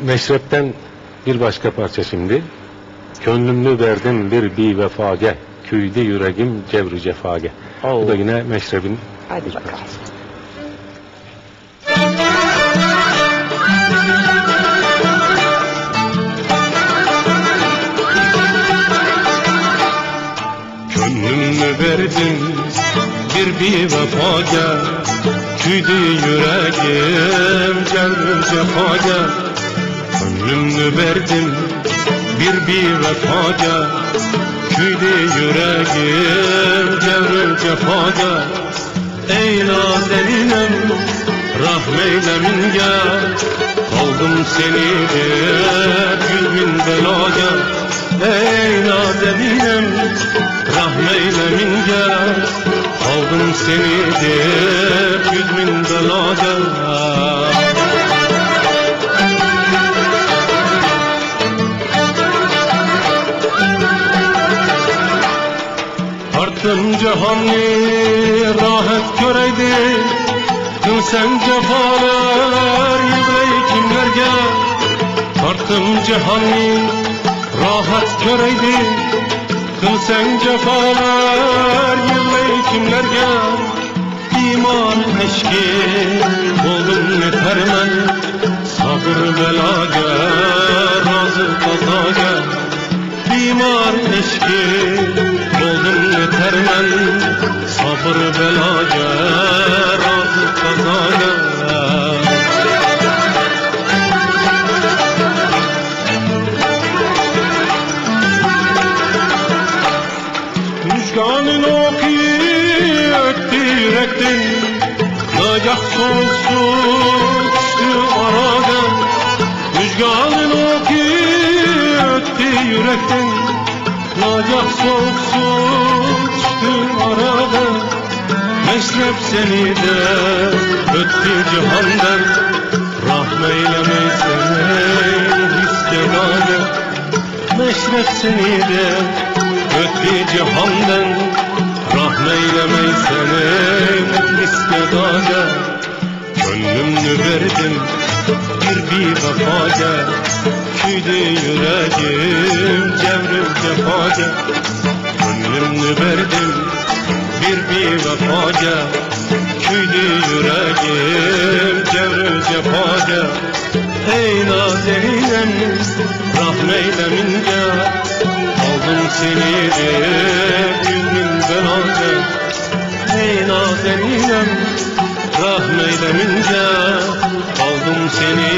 Meşrep'ten bir başka parça şimdi. Gönlümlü verdim bir vefage, küydü yüreğim cevr-ü cefage. Bu da yine Meşrep'in. Hadi bakalım. Gönlümü verdim bir vefage, küydü yüreğim cevr-ü cefage. Gönlümü verdim bir vefage, küydü yüreğim cevr-ü cefage. Ey nazeninem rahmeyle minge, kaldım seni yüz bin belaya. Ey nazeninem rahmeyle minge, kaldım seni yüz bin belaya. Tarttım cehanni rahat göreydi, sen cefalar yüreği kimlerge. Tarttım cehanni rahat göreydi, sen cefalar yüreği kimlerge. İman eşki oldum yeter men, sabır belaga razı kazaga. İman eşki oldum yeter men, sabır belaga razı kazaga. Müjganın oku öttü yürekten, nagah soğuk su düştü arada. Müjganın oku öttü yürekten, nagah soğuk su düştü arada. Meşrep seni de öttü cihandan, rahmeylemeysen hiskemade. Meşrep seni de öttü cihandan, rahmeylemeysen hiskemade. Gönlümü verdim bir vefage, küydü yüreğim cevr-ü cefage. Gönlümü verdim bir vefage, küydü yüreğim cevr-ü cefage. Ey nazeninem rahmeyle minge, aldım seni yüz bin belage. Ey nazeninem rahmeyle minge, aldım seni